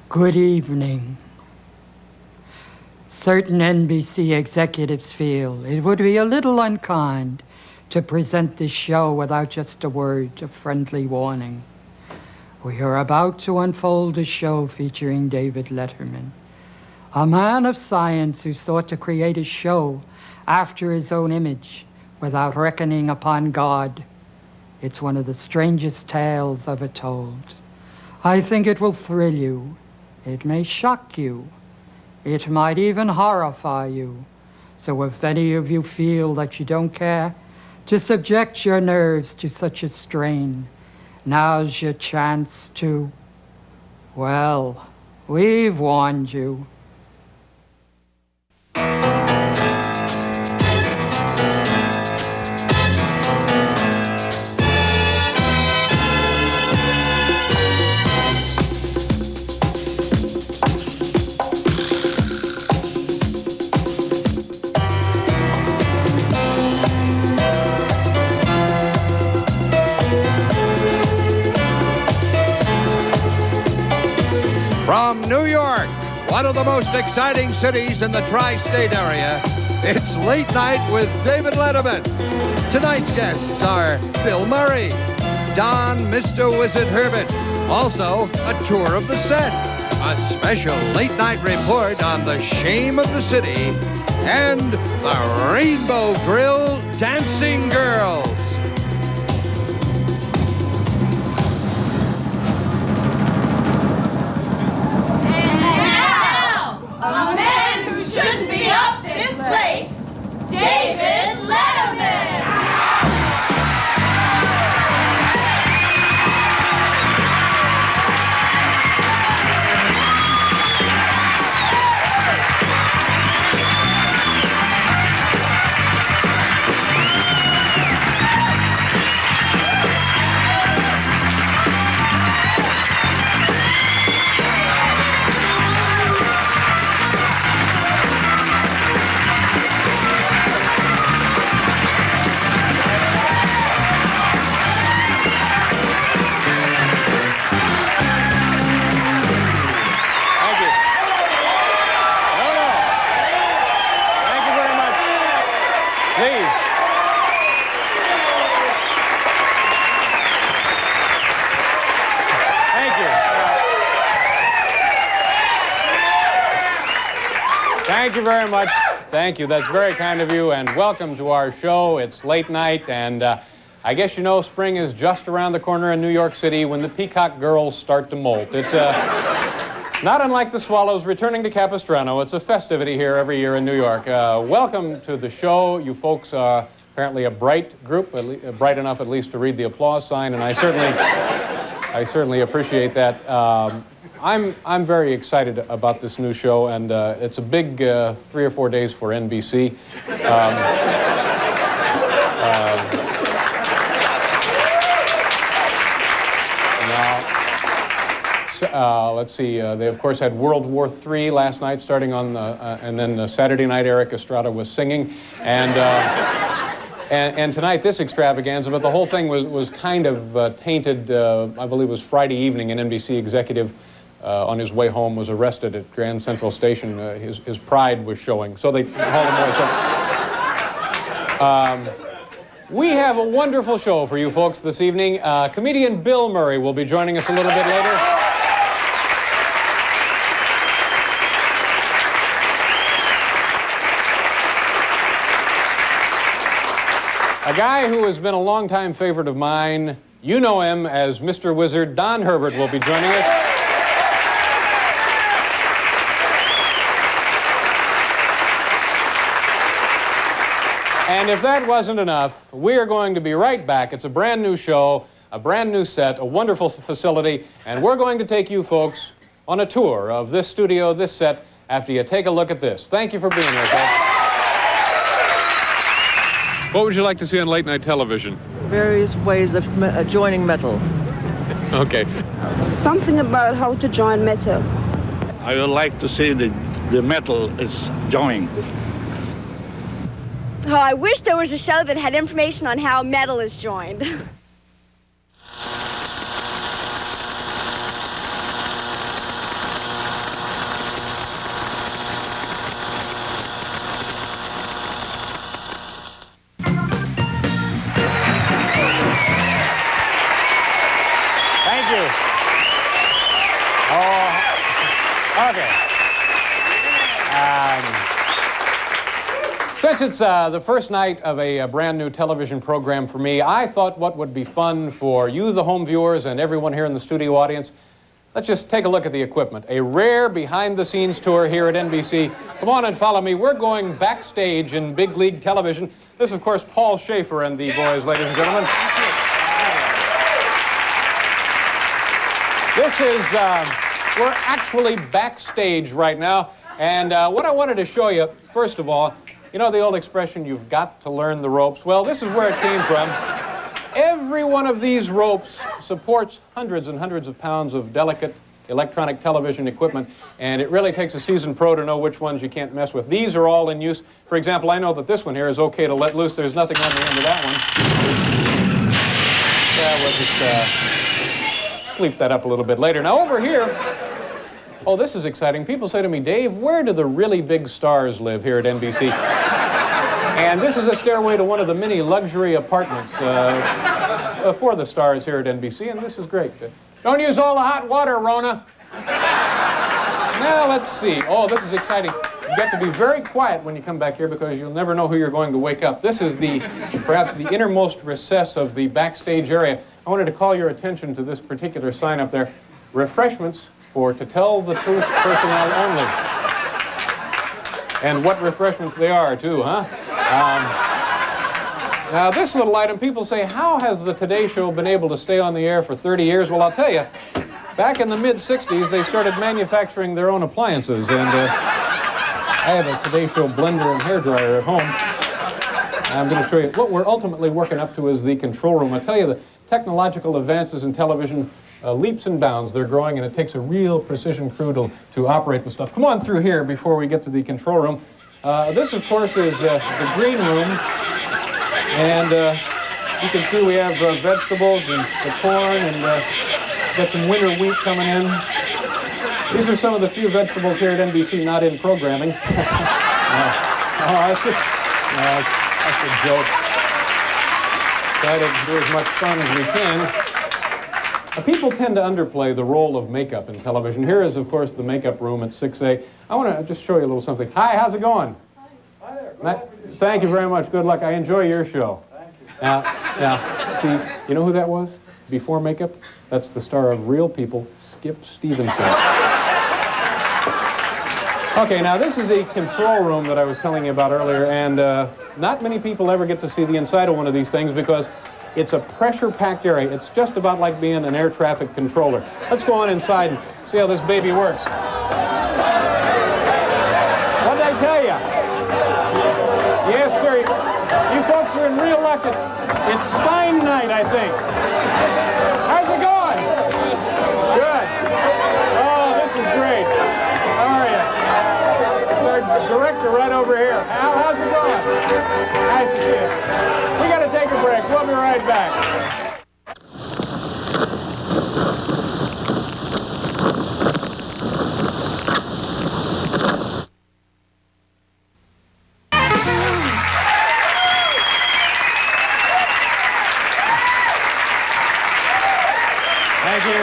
Good evening. Certain NBC executives feel it would be a little unkind to present this show without just a word of friendly warning. We are about to unfold a show featuring David Letterman, a man of science who sought to create a show after his own image without reckoning upon God. It's one of the strangest tales ever told. I think it will thrill you. It may shock you. It might even horrify you. So if any of you feel that you don't care to subject your nerves to such a strain, now's your chance to, well, we've warned you. From New York, one of the most exciting cities in the tri-state area, it's Late Night with David Letterman. Tonight's guests are Bill Murray, Don Mr. Wizard Herbert, also a tour of the set, a special late-night report on the shame of the city, and the Rainbow Grill Dancing Girls. A man who shouldn't be up this late, David Letterman! Thank you very much. Thank you. That's very kind of you, and welcome to our show. It's late night, and I guess you know spring is just around the corner in New York City when the peacock girls start to molt. It's not unlike the swallows returning to Capistrano. It's a festivity here every year in New York. Welcome to the show. You folks are apparently a bright group, bright enough at least to read the applause sign, and I certainly appreciate that. I'm very excited about this new show, and it's a big 3 or 4 days for NBC. Let's see. They of course had World War III last night, starting on and then Saturday night Eric Estrada was singing, and tonight this extravaganza. But the whole thing was kind of tainted. I believe it was Friday evening. An NBC executive on his way home was arrested at Grand Central Station. His pride was showing, so they hauled him away. We have a wonderful show for you folks this evening. Comedian Bill Murray will be joining us a little bit later. A guy who has been a longtime favorite of mine, you know him as Mr. Wizard, Don Herbert will be joining us. And if that wasn't enough, we are going to be right back. It's a brand new show, a brand new set, a wonderful facility, and we're going to take you folks on a tour of this studio, this set, after you take a look at this. Thank you for being here, folks. What would you like to see on late night television? Various ways of joining metal. Okay. Something about how to join metal. I would like to see the metal is joined. Oh, I wish there was a show that had information on how metal is joined. Okay. Since it's the first night of a brand new television program for me, I thought what would be fun for you, the home viewers, and everyone here in the studio audience, let's just take a look at the equipment. A rare behind-the-scenes tour here at NBC. Come on and follow me. We're going backstage in big league television. This is, of course, Paul Schaefer and the boys, ladies and gentlemen. This is, we're actually backstage right now. And what I wanted to show you, first of all, you know the old expression, you've got to learn the ropes? Well, this is where it came from. Every one of these ropes supports hundreds and hundreds of pounds of delicate electronic television equipment, and it really takes a seasoned pro to know which ones you can't mess with. These are all in use. For example, I know that this one here is okay to let loose. There's nothing on the end of that one. Yeah, we'll just sleep that up a little bit later. Now, over here, oh, this is exciting. People say to me, Dave, where do the really big stars live here at NBC? And this is a stairway to one of the many luxury apartments for the stars here at NBC, and this is great. Don't use all the hot water, Rona. Now, let's see. Oh, this is exciting. You've got to be very quiet when you come back here because you'll never know who you're going to wake up. This is perhaps the innermost recess of the backstage area. I wanted to call your attention to this particular sign up there. Refreshments for To Tell the Truth personnel only. And what refreshments they are, too, huh? Now, this little item, people say, how has the Today Show been able to stay on the air for 30 years? Well, I'll tell you, back in the mid-'60s, they started manufacturing their own appliances, and I have a Today Show blender and hairdryer at home. I'm going to show you what we're ultimately working up to is the control room. I tell you, the technological advances in television, leaps and bounds, they're growing, and it takes a real precision crew to operate the stuff. Come on through here before we get to the control room. This, of course, is the green room, and you can see we have vegetables and the corn, and got some winter wheat coming in. These are some of the few vegetables here at NBC not in programming. That's a joke. Try to do as much fun as we can. People tend to underplay the role of makeup in television. Here is, of course, the makeup room at 6A. I want to just show you a little something. Hi, how's it going? Hi there. Thank you very much. Good luck. I enjoy your show. Thank you. Now, see, you know who that was before makeup? That's the star of Real People, Skip Stevenson. Okay, now this is the control room that I was telling you about earlier, and not many people ever get to see the inside of one of these things because it's a pressure-packed area. It's just about like being an air traffic controller. Let's go on inside and see how this baby works. What did I tell you? Yes, sir. You folks are in real luck. It's Stein night, I think. How's it going? Good. Oh, this is great. How are you? It's our director right over here. Al, how's it going? Nice to see you. We got to take a break. We'll be right back. Thank you.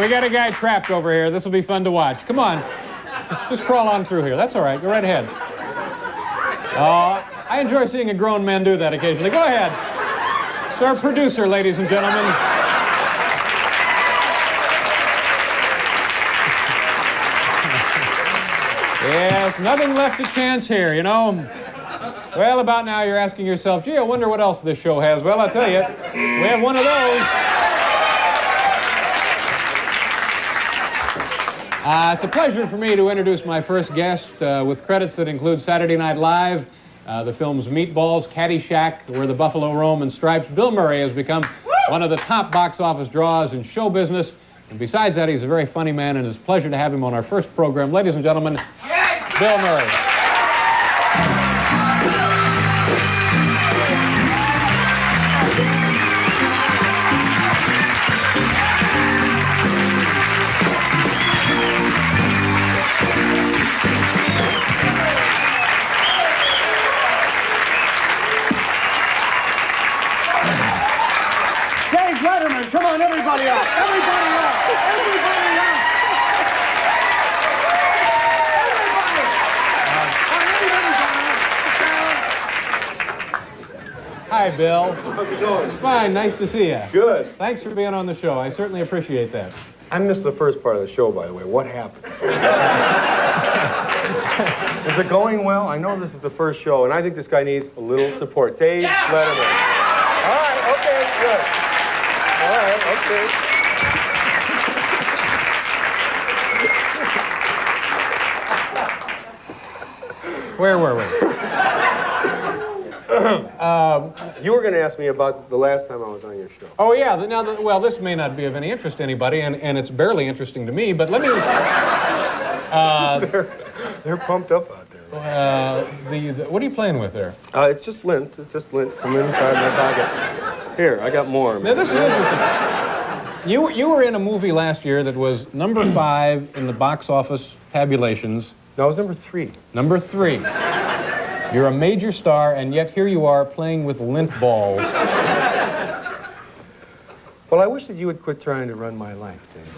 We got a guy trapped over here. This will be fun to watch. Come on. Just crawl on through here. That's all right. Go right ahead. I enjoy seeing a grown man do that occasionally. Go ahead. It's our producer, ladies and gentlemen. Yes, nothing left to chance here, you know. Well, about now you're asking yourself, gee, I wonder what else this show has. Well, I'll tell you, we have one of those. It's a pleasure for me to introduce my first guest with credits that include Saturday Night Live, the films Meatballs, Caddyshack, Where the Buffalo Roam, and Stripes. Bill Murray has become one of the top box office draws in show business. And besides that, he's a very funny man, and it's a pleasure to have him on our first program. Ladies and gentlemen, Bill Murray. Letterman, come on, everybody Everybody up! Everybody up! Hi, Bill. How's it going? Fine, nice to see you. Good. Thanks for being on the show. I certainly appreciate that. I missed the first part of the show, by the way. What happened? Is it going well? I know this is the first show, and I think this guy needs a little support. Dave Letterman. All right, okay, good. All right, okay. Where were we? You were going to ask me about the last time I was on your show. Oh, yeah. Well, this may not be of any interest to anybody, and it's barely interesting to me, but let me... They're pumped up out there. What are you playing with there? It's just lint. It's just lint from inside my pocket. Here, I got more. Now, this is interesting. You were in a movie last year that was number 5 in the box office tabulations. No, it was number 3. Number 3. You're a major star, and yet here you are playing with lint balls. Well, I wish that you would quit trying to run my life, Dave.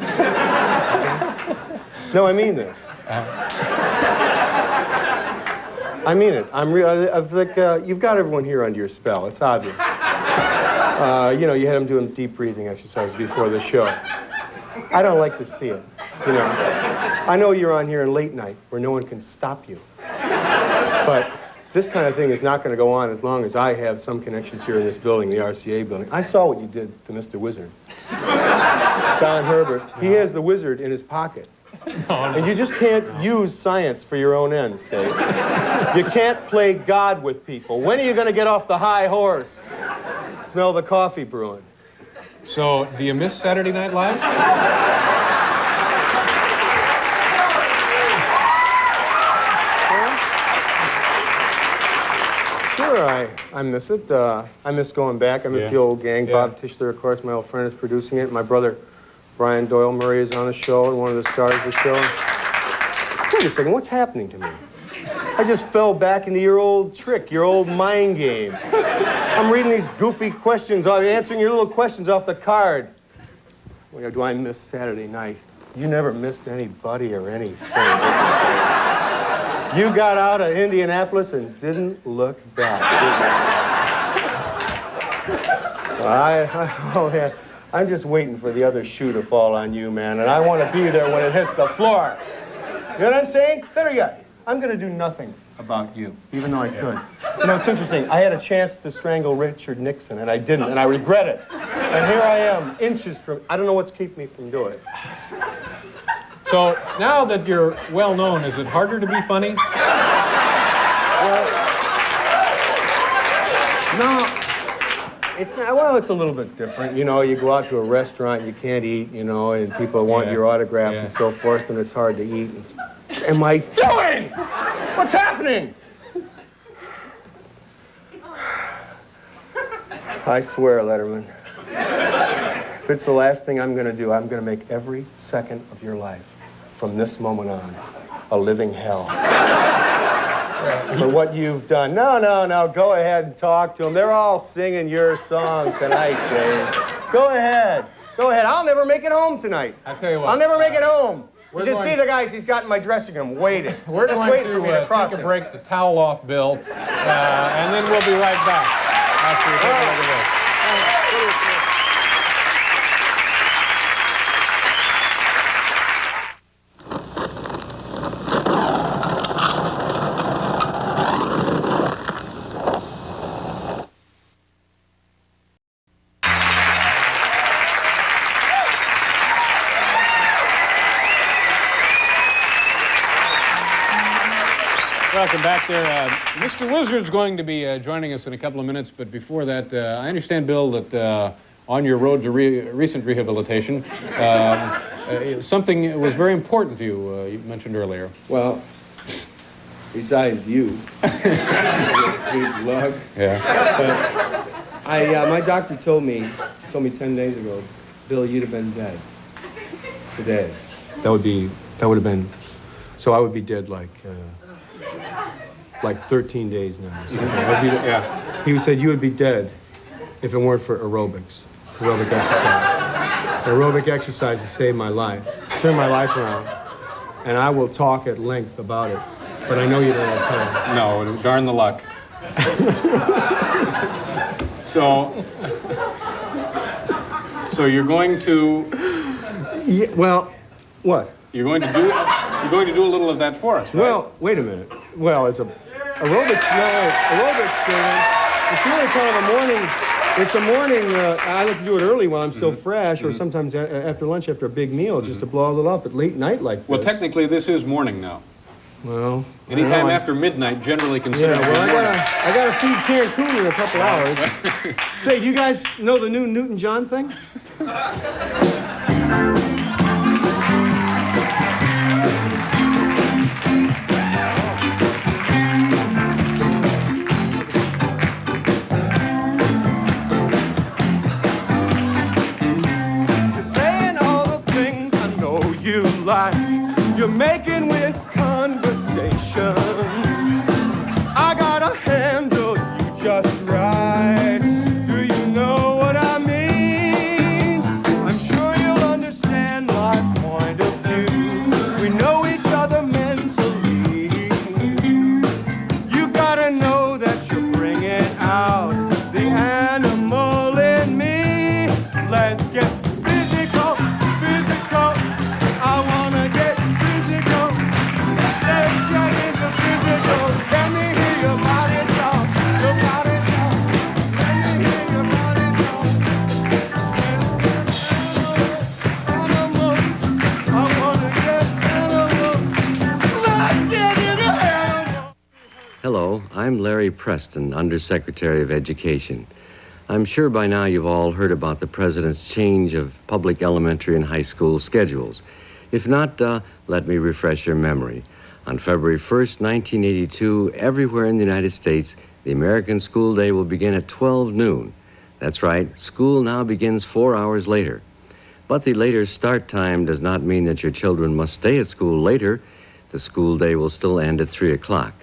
No, I mean this. I mean it. You've got everyone here under your spell. It's obvious. You know, you had them doing deep breathing exercises before the show. I don't like to see it, you know. I know you're on here in late night where no one can stop you. But this kind of thing is not going to go on as long as I have some connections here in this building, the RCA building. I saw what you did to Mr. Wizard. Don Herbert. He has the wizard in his pocket. And you just can't use science for your own ends, Dave. You can't play God with people. When are you going to get off the high horse? Smell the coffee brewing. So, do you miss Saturday Night Live? Sure, I miss it. I miss going back. I miss the old gang. Yeah. Bob Tischler, of course, my old friend, is producing it. My brother, Brian Doyle Murray, is on the show and one of the stars of the show. Wait a second, what's happening to me? I just fell back into your old trick, your old mind game. I'm reading these goofy questions, answering your little questions off the card. Well, do I miss Saturday night? You never missed anybody or anything. You got out of Indianapolis and didn't look back, did you? I'm just waiting for the other shoe to fall on you, man, and I want to be there when it hits the floor. You know what I'm saying? Better yet, I'm going to do nothing about you, even though I could. You know, it's interesting. I had a chance to strangle Richard Nixon, and I didn't, and I regret it. And here I am, inches from... I don't know what's keeping me from doing it. So, now that you're well known, is it harder to be funny? No, it's not. Well, it's a little bit different. You know, you go out to a restaurant, you can't eat, you know, and people want your autograph and so forth, and it's hard to eat. What am I doing? What's happening? I swear, Letterman, if it's the last thing I'm going to do, I'm going to make every second of your life, from this moment on, a living hell. For what you've done. No, go ahead and talk to them. They're all singing your song tonight, Dave. Go ahead. I'll never make it home tonight. I'll tell you what. I'll never make it home. You should see the guys he's got in my dressing room waiting. We're Just going waiting for me to cross take a him. break, the towel off, Bill, and then we'll be right back after we take another break. Welcome back there. Mr. Wizard's going to be joining us in a couple of minutes, but before that, I understand, Bill, that on your road to recent rehabilitation, something was very important to you, you mentioned earlier. Well, besides you, big lug. Yeah. But my doctor told me 10 days ago, Bill, you'd have been dead today. That would have been, so I would be dead like 13 days now. So He said you would be dead if it weren't for aerobic exercise. Aerobic exercises saved my life, turned my life around, and I will talk at length about it. But I know you don't have time. No, darn the luck. So you're going to... Yeah, well, what? You're going to do a little of that for us, right? Well, wait a minute. Well, it's aerobics training. It's really kind of a morning. It's a morning. I like to do it early while I'm still fresh, or sometimes after lunch after a big meal, just to blow a little up at late night like this. Well, technically, this is morning now. Well, anytime after midnight, generally considered. Yeah, well, I gotta feed Cancun in a couple hours. Say, do you guys know the new Newton-John thing? You're saying all the things I know you like. You're making with conversation. I gotta handle you just right. Do you know what I mean? I'm sure you'll understand my point of view. We know each other mentally. You gotta know that you're bringing out the animal in me. Let's get physical, physical. I wanna get physical. Let's get into physical. Let me hear your body talk. Your body talk. Let me hear your body talk. Let's get animal. I wanna get animal. Let's get into animal. Hello, I'm Larry Preston, Undersecretary of Education. I'm sure by now you've all heard about the President's change of public elementary and high school schedules. If not, let me refresh your memory. On February 1st, 1982, everywhere in the United States, the American school day will begin at 12 noon. That's right, school now begins 4 hours later. But the later start time does not mean that your children must stay at school later. The school day will still end at 3 o'clock.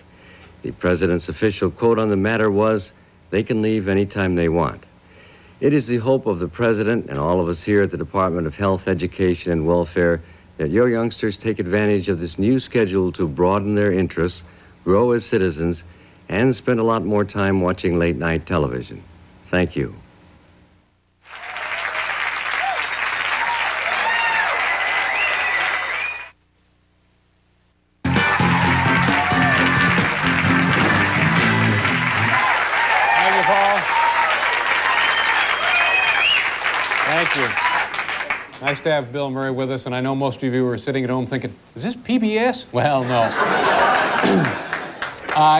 The President's official quote on the matter was, "They can leave anytime they want." It is the hope of the President and all of us here at the Department of Health, Education, and Welfare that your youngsters take advantage of this new schedule to broaden their interests, grow as citizens, and spend a lot more time watching late-night television. Thank you. Thank you, Paul. Thank you. Nice to have Bill Murray with us, and I know most of you are sitting at home thinking, is this PBS? Well, no.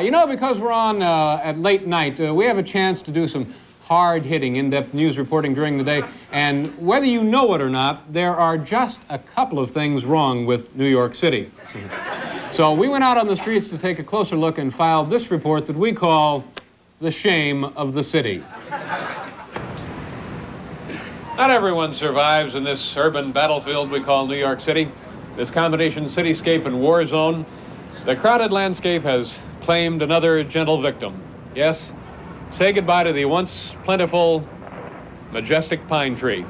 You know, because we're on at late night, we have a chance to do some hard-hitting, in-depth news reporting during the day, and whether you know it or not, there are just a couple of things wrong with New York City. So we went out on the streets to take a closer look and filed this report that we call The Shame of the City. Not everyone survives in this urban battlefield we call New York City. This combination cityscape and war zone, the crowded landscape has claimed another gentle victim. Yes, say goodbye to the once plentiful, majestic pine tree.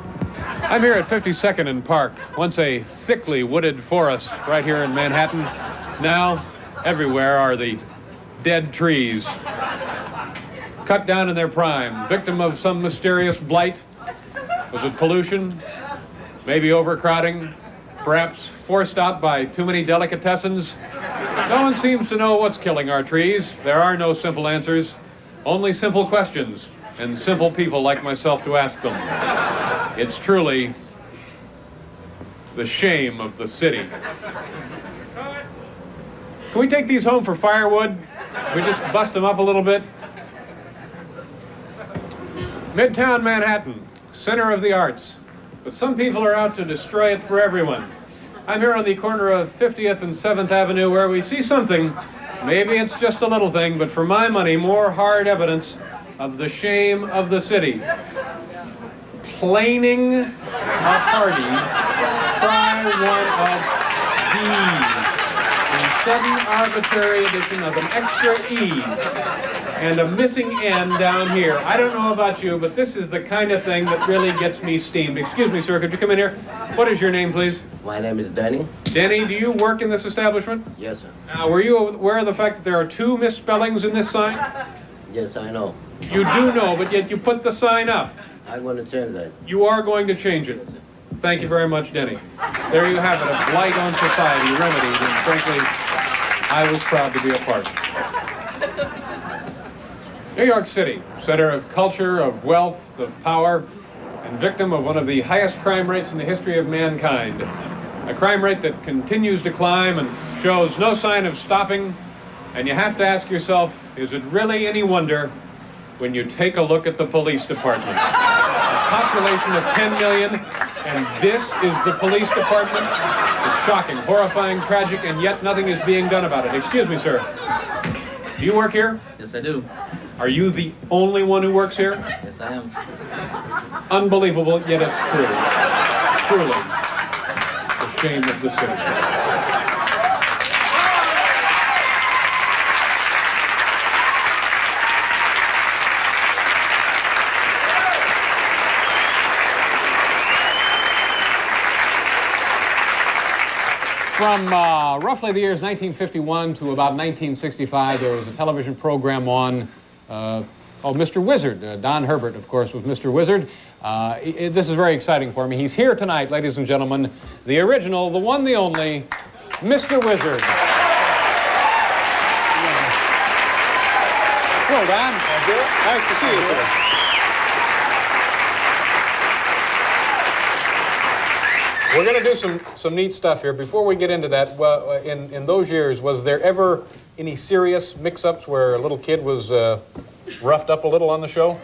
I'm here at 52nd and Park, once a thickly wooded forest right here in Manhattan. Now, everywhere are the dead trees, cut down in their prime, victim of some mysterious blight. Was it pollution? Maybe overcrowding? Perhaps forced out by too many delicatessens? No one seems to know what's killing our trees. There are no simple answers, only simple questions, and simple people like myself to ask them. It's truly the shame of the city. Can we take these home for firewood? Can we just bust them up a little bit? Midtown Manhattan, center of the arts. But some people are out to destroy it for everyone. I'm here on the corner of 50th and 7th Avenue where we see something, maybe it's just a little thing, but for my money, more hard evidence of the shame of the city. Planing a party, try one of these. A sudden arbitrary addition of an extra E. and a missing N down here. I don't know about you, but this is the kind of thing that really gets me steamed. Excuse me, sir, could you come in here? What is your name, please? My name is Danny. Denny, do you work in this establishment? Yes, sir. Now, were you aware of the fact that there are 2 misspellings in this sign? Yes, I know. You do know, but yet you put the sign up. I'm going to change that. You are going to change it. Thank you very much, Denny. There you have it, a blight on society remedied, and frankly, I was proud to be a part of it. New York City, center of culture, of wealth, of power, and victim of one of the highest crime rates in the history of mankind. A crime rate that continues to climb and shows no sign of stopping, and you have to ask yourself, is it really any wonder when you take a look at the police department? A population of 10 million, and this is the police department? It's shocking, horrifying, tragic, and yet nothing is being done about it. Excuse me, sir. Do you work here? Yes, I do. Are you the only one who works here? Yes, I am. Unbelievable, yet it's true. Truly, the shame of the city. From roughly the years 1951 to about 1965, there was a television program on, Mr. Wizard. Don Herbert, of course, was Mr. Wizard. This is very exciting for me. He's here tonight, ladies and gentlemen. The original, the one, the only, Mr. Wizard. Hello, Don. Nice to see you, sir. We're going to do some neat stuff here. Before we get into that, well, in those years, was there ever any serious mix-ups where a little kid was roughed up a little on the show?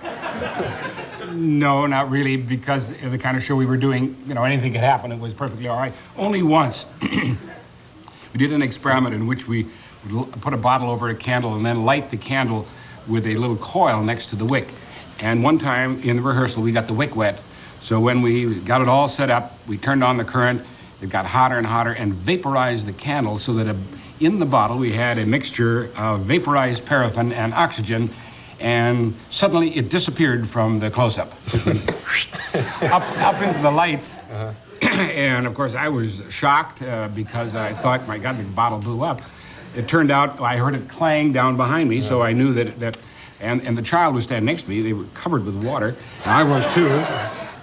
No, not really, because of the kind of show we were doing, you know, anything could happen. It was perfectly all right. Only once. We did an experiment in which we would put a bottle over a candle and then light the candle with a little coil next to the wick. And one time in the rehearsal, we got the wick wet. So when we got it all set up, we turned on the current, it got hotter and hotter and vaporized the candle so that in the bottle we had a mixture of vaporized paraffin and oxygen, and suddenly it disappeared from the close-up. up into the lights. And of course I was shocked because I thought, my God, the bottle blew up. It turned out I heard it clang down behind me, so I knew that and the child was standing next to me. They were covered with water, and I was too.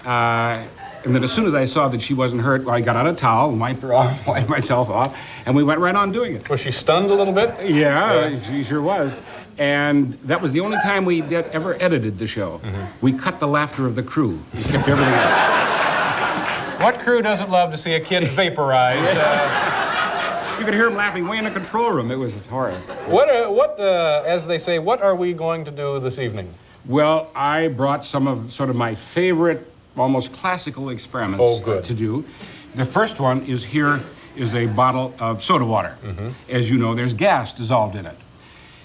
And then as soon as I saw that she wasn't hurt, well, I got out a towel and wiped her off, wiped myself off, and we went right on doing it. Was she stunned a little bit? Yeah, she sure was. And that was the only time we ever edited the show. We cut the laughter of the crew. We kept everything up. What crew doesn't love to see a kid vaporized? You could hear him laughing way in the control room. It was horrible. As they say, what are we going to do this evening? Well, I brought some of sort of my favorite, almost classical experiments to do. The first one is here is a bottle of soda water. As you know, there's gas dissolved in it.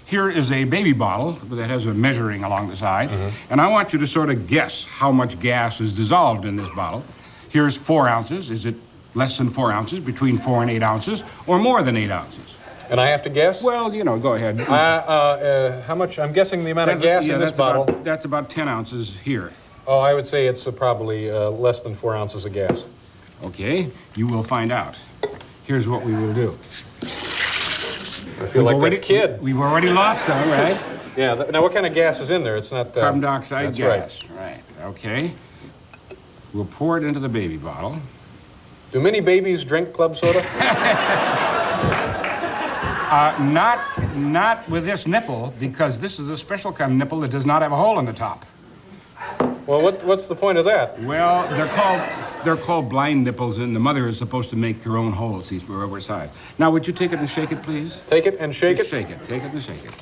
Here is a baby bottle that has a measuring along the side, and I want you to sort of guess how much gas is dissolved in this bottle. Here's 4 ounces. Is it less than 4 ounces, between 4 and 8 ounces, or more than 8 ounces? And I have to guess? Well, you know, go ahead. How much? I'm guessing the amount of gas in this bottle. That's about 10 ounces here. Oh, I would say it's probably less than 4 ounces of gas. Okay, you will find out. Here's what we will do. I feel like that kid. We've already lost some, right? Yeah, now what kind of gas is in there? It's not... Carbon dioxide gas. Right. Okay. We'll pour it into the baby bottle. Do many babies drink club soda? Not with this nipple, because this is a special kind of nipple that does not have a hole in the top. Well, what's the point of that? Well, they're called blind nipples, and the mother is supposed to make her own holes, these for every side. Now, would you take it and shake it, please? Take it and shake it? Shake it. Take it and shake it.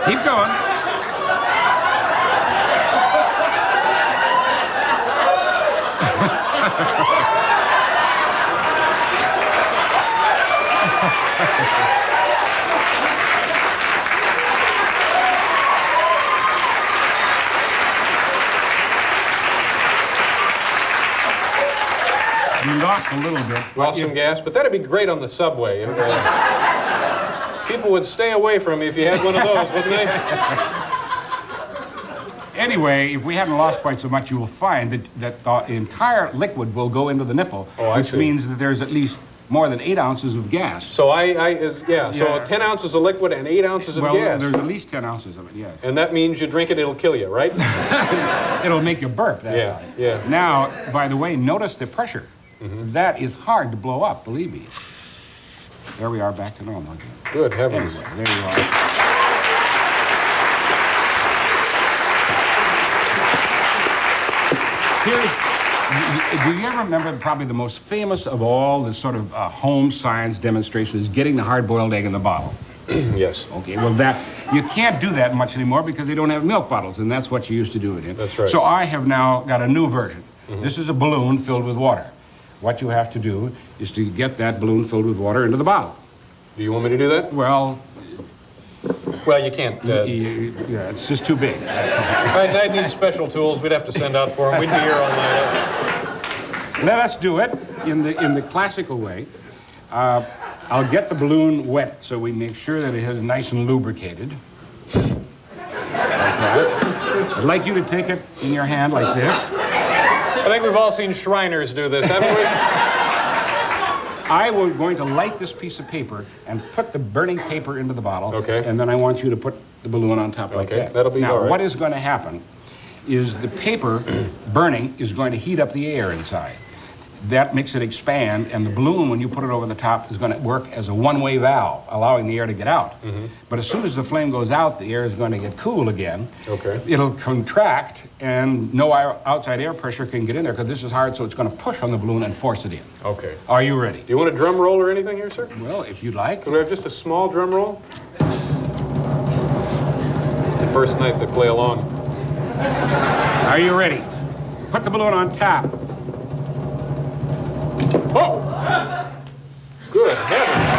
Keep going. lost a little bit. Lost some gas, but that'd be great on the subway. People would stay away from you if you had one of those, wouldn't they? Anyway, if we haven't lost quite so much, you will find that the entire liquid will go into the nipple, which means that there's at least more than 8 ounces of gas. So so 10 ounces of liquid and 8 ounces of gas. Well, there's at least 10 ounces of it, yes. And that means you drink it, it'll kill you, right? It'll make you burp. Yeah. Now, by the way, notice the pressure. That is hard to blow up, believe me. There we are, back to normal again. Good heavens. Anyway, there you are. Do you ever remember probably the most famous of all the sort of home science demonstrations, getting the hard-boiled egg in the bottle? Yes. Okay, well, you can't do that much anymore because they don't have milk bottles, and that's what you used to do it in. That's right. So I have now got a new version. This is a balloon filled with water. What you have to do is to get that balloon filled with water into the bottle. Do you want me to do that? Well, you can't. Yeah, it's just too big. I'd need special tools. We'd have to send out for them. We'd be here all night. Let us do it in the classical way. I'll get the balloon wet so we make sure that it is nice and lubricated. Like that. I'd like you to take it in your hand like this. I think we've all seen Shriners do this, haven't we? I'm going to light this piece of paper and put the burning paper into the bottle. Okay. And then I want you to put the balloon on top like that. Okay, that'll be now, all right. What is going to happen is the paper burning is going to heat up the air inside. That makes it expand, and the balloon, when you put it over the top, is going to work as a one-way valve, allowing the air to get out. But as soon as the flame goes out, the air is going to get cool again. Okay. It'll contract, and no outside air pressure can get in there, because this is hard, so it's going to push on the balloon and force it in. Okay. Are you ready? Do you want a drum roll or anything here, sir? Well, if you'd like. Could we have just a small drum roll? It's the first night they play along. Are you ready? Put the balloon on top. Oh! Good heavens!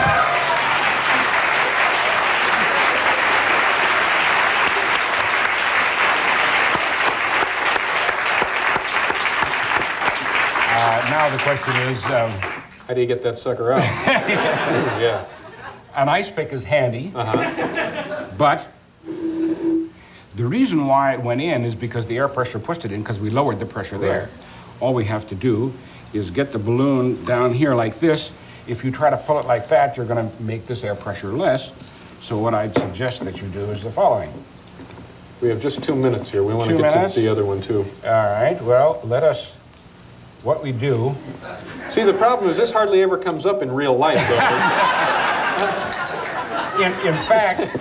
Now the question is, how do you get that sucker out? Yeah. An ice pick is handy, but the reason why it went in is because the air pressure pushed it in, because we lowered the pressure there. All we have to do is get the balloon down here like this. If you try to pull it like that, you're going to make this air pressure less. So what I'd suggest that you do is the following. We have just 2 minutes here. We want to 2 get minutes? to the other one, too. All right, well, what we do... See, the problem is this hardly ever comes up in real life, though. In fact,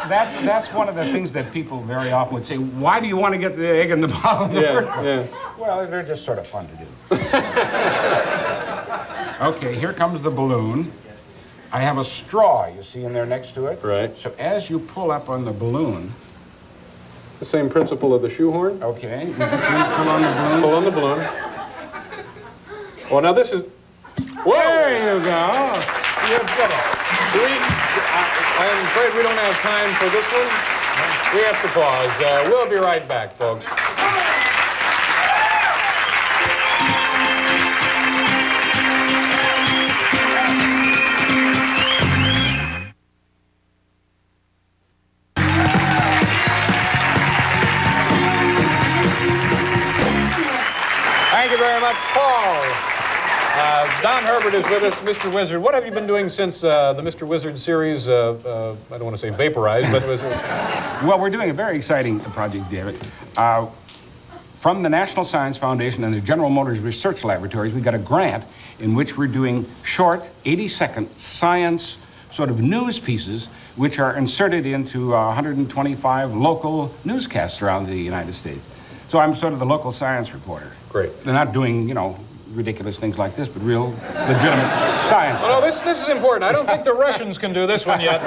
that's one of the things that people very often would say, why do you want to get the egg in the bottle in the first place? Yeah. Well, they're just sort of fun to do. Okay, here comes the balloon. I have a straw, you see, in there next to it. Right. So as you pull up on the balloon... It's the same principle of the shoehorn. Okay, would you please pull on the balloon? Pull on the balloon. Oh, now this is... Whoa! There you go. You did it. I'm afraid we don't have time for this one. We have to pause. We'll be right back, folks. Thank you very much, Paul. Don Herbert is with us, Mr. Wizard. What have you been doing since the Mr. Wizard series, I don't want to say vaporized, but it was... Well, we're doing a very exciting project, David. From the National Science Foundation and the General Motors Research Laboratories, we got a grant in which we're doing short, 80-second science sort of news pieces which are inserted into 125 local newscasts around the United States. So I'm sort of the local science reporter. Great. They're not doing, ridiculous things like this, but real, legitimate science. Oh, no, this is important. I don't think the Russians can do this one yet.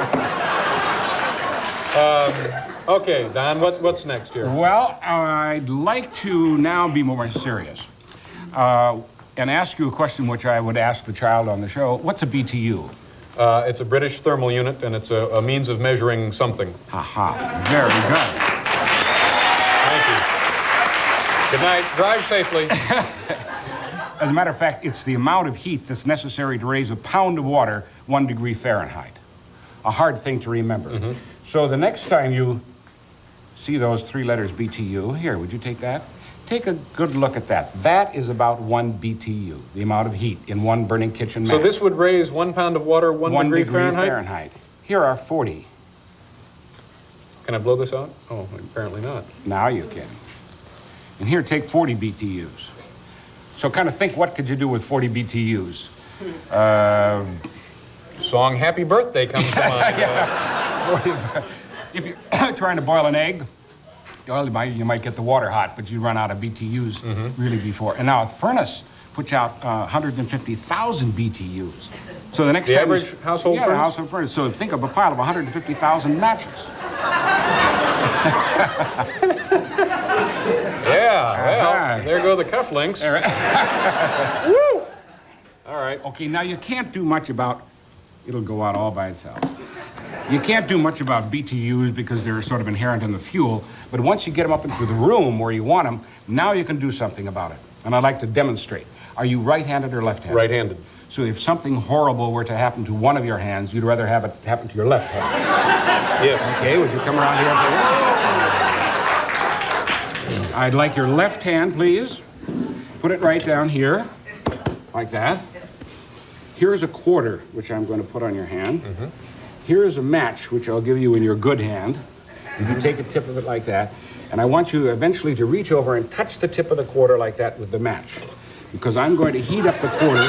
Okay, Don, what's next here? Well, I'd like to now be more serious and ask you a question which I would ask the child on the show. What's a BTU? It's a British thermal unit, and it's a means of measuring something. Ha-ha. Very good. Thank you. Good night. Drive safely. As a matter of fact, it's the amount of heat that's necessary to raise a pound of water 1 degree Fahrenheit. A hard thing to remember. So the next time you see those 3 letters BTU, here, would you take that? Take a good look at that. That is about 1 BTU, the amount of heat in one burning kitchen match. So this would raise 1 pound of water 1 degree Fahrenheit? Here are 40. Can I blow this out? Oh, apparently not. Now you can. And here, take 40 BTUs. So kind of think, what could you do with 40 BTUs? Song Happy Birthday comes to mind. If you're trying to boil an egg, well, you might get the water hot, but you run out of BTUs really before. And now a furnace puts out 150,000 BTUs. So the next the time average household furnace? Household furnace. So think of a pile of 150,000 matches. Yeah, well, there go the cufflinks. Woo! All right. Okay, now you can't do much about, it'll go out all by itself. You can't do much about BTUs because they're sort of inherent in the fuel, but once you get them up into the room where you want them, now you can do something about it. And I'd like to demonstrate. Are you right-handed or left-handed? Right-handed. So if something horrible were to happen to one of your hands, you'd rather have it happen to your left hand. Yes. Okay, would you come around here, please? I'd like your left hand, please. Put it right down here, like that. Here's a quarter, which I'm going to put on your hand. Here's a match, which I'll give you in your good hand. And you take a tip of it like that. And I want you eventually to reach over and touch the tip of the quarter like that with the match. Because I'm going to heat up the quarter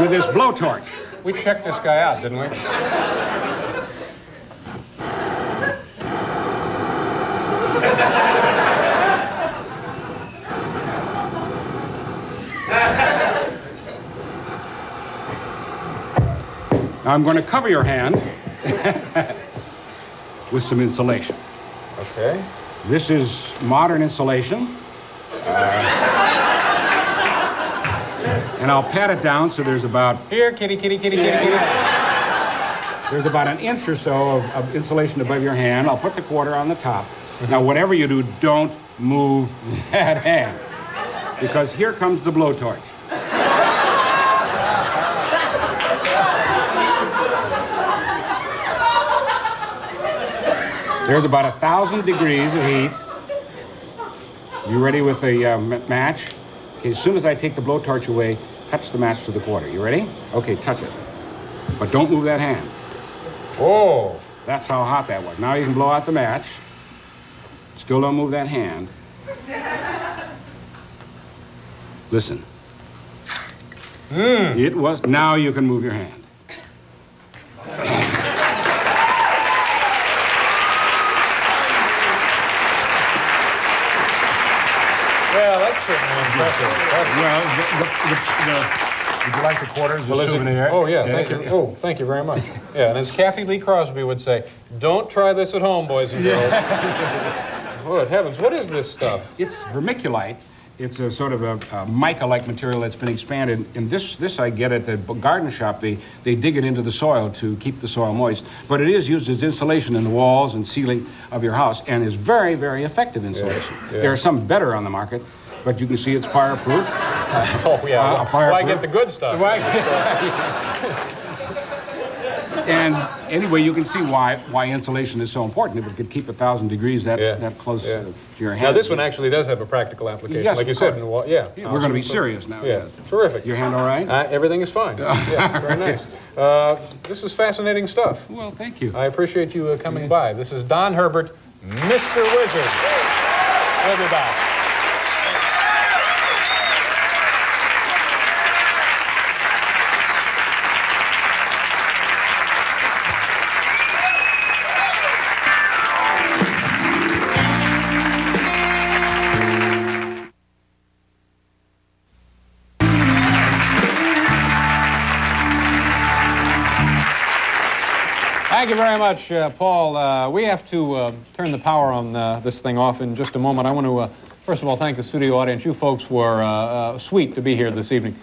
with this blowtorch. We checked this guy out, didn't we? Now I'm going to cover your hand with some insulation. Okay. This is modern insulation. And I'll pat it down so there's about... Here, kitty, kitty, kitty, kitty, kitty. There's about an inch or so of insulation above your hand. I'll put the quarter on the top. Now, whatever you do, don't move that hand. Because here comes the blowtorch. There's about 1,000 degrees of heat. You ready with the match? Okay, as soon as I take the blowtorch away, touch the match to the quarter. You ready? Okay, touch it. But don't move that hand. Oh. That's how hot that was. Now you can blow out the match. Still don't move that hand. Listen. It was... Now you can move your hand. Well, that's certainly impressive. Would you like the quarters? Well, souvenir? Oh, yeah, thank you. Oh, thank you very much. Yeah, and as Kathy Lee Crosby would say, don't try this at home, boys and girls. Good heavens, what is this stuff? It's vermiculite. It's a sort of a mica-like material that's been expanded. And this I get at the garden shop. They dig it into the soil to keep the soil moist. But it is used as insulation in the walls and ceiling of your house and is very, very effective insulation. Yeah. There are some better on the market, but you can see it's fireproof. Oh, yeah. Why get the good stuff? And anyway, you can see why insulation is so important. If it could keep 1,000 degrees that close to your hand. Now, this one actually does have a practical application. Yes, like you said, in the wall. Yeah. We're going to be serious now. Yeah, terrific. Your hand all right? Everything is fine. Yeah, very nice. This is fascinating stuff. Well, thank you. I appreciate you coming by. This is Don Herbert, Mr. Wizard. We'll be back. Thank you very much, Paul. We have to turn the power on this thing off in just a moment. I want to, first of all, thank the studio audience. You folks were sweet to be here this evening.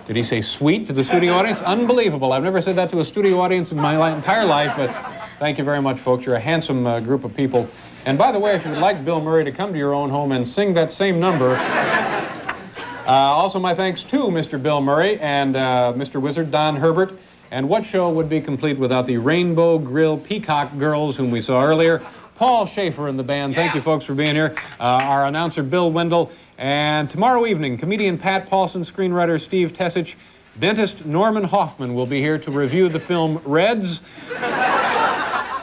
Did he say sweet to the studio audience? Unbelievable. I've never said that to a studio audience in my entire life, but thank you very much, folks. You're a handsome group of people. And by the way, if you would like Bill Murray to come to your own home and sing that same number, also my thanks to Mr. Bill Murray and Mr. Wizard Don Herbert. And what show would be complete without the Rainbow Grill Peacock Girls, whom we saw earlier? Paul Schaefer and the band. Thank you, folks, for being here. Our announcer, Bill Wendell. And tomorrow evening, comedian Pat Paulson, screenwriter Steve Tessich, dentist Norman Hoffman will be here to review the film Reds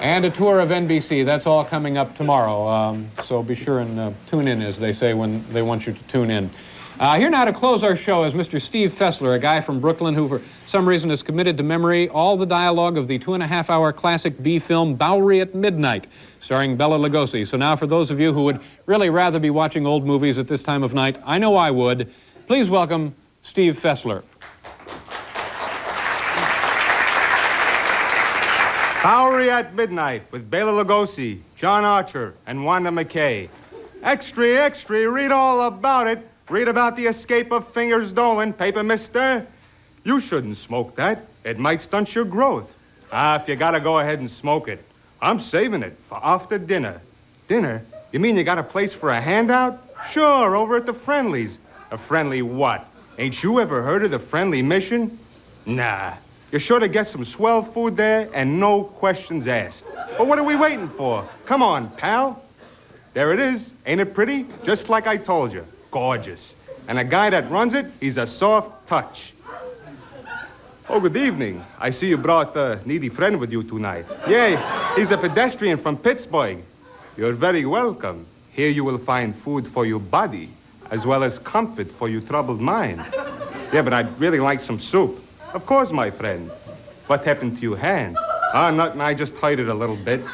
and a tour of NBC. That's all coming up tomorrow. So be sure and tune in, as they say, when they want you to tune in. Here now to close our show is Mr. Steve Fessler, a guy from Brooklyn who for some reason has committed to memory all the dialogue of the 2.5-hour classic B film Bowery at Midnight, starring Bela Lugosi. So now for those of you who would really rather be watching old movies at this time of night, I know I would, please welcome Steve Fessler. Bowery at Midnight with Bela Lugosi, John Archer, and Wanda McKay. Extra, extra, read all about it. Read about the escape of Fingers Dolan, paper mister. You shouldn't smoke that. It might stunt your growth. If you gotta go ahead and smoke it. I'm saving it for after dinner. Dinner? You mean you got a place for a handout? Sure, over at the Friendlies. A Friendly what? Ain't you ever heard of the Friendly Mission? Nah. You're sure to get some swell food there and no questions asked. But what are we waiting for? Come on, pal. There it is. Ain't it pretty? Just like I told you. Gorgeous. And a guy that runs it, he's a soft touch. Oh, good evening. I see you brought a needy friend with you tonight. Yeah, he's a pedestrian from Pittsburgh. You're very welcome. Here you will find food for your body, as well as comfort for your troubled mind. Yeah, but I'd really like some soup. Of course, my friend. What happened to your hand? Nothing, I just hurt it a little bit.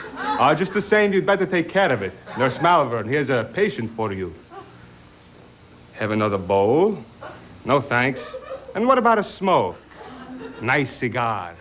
Just the same, you'd better take care of it. Nurse Malvern, here's a patient for you. Have another bowl? No, thanks. And what about a smoke? Nice cigar.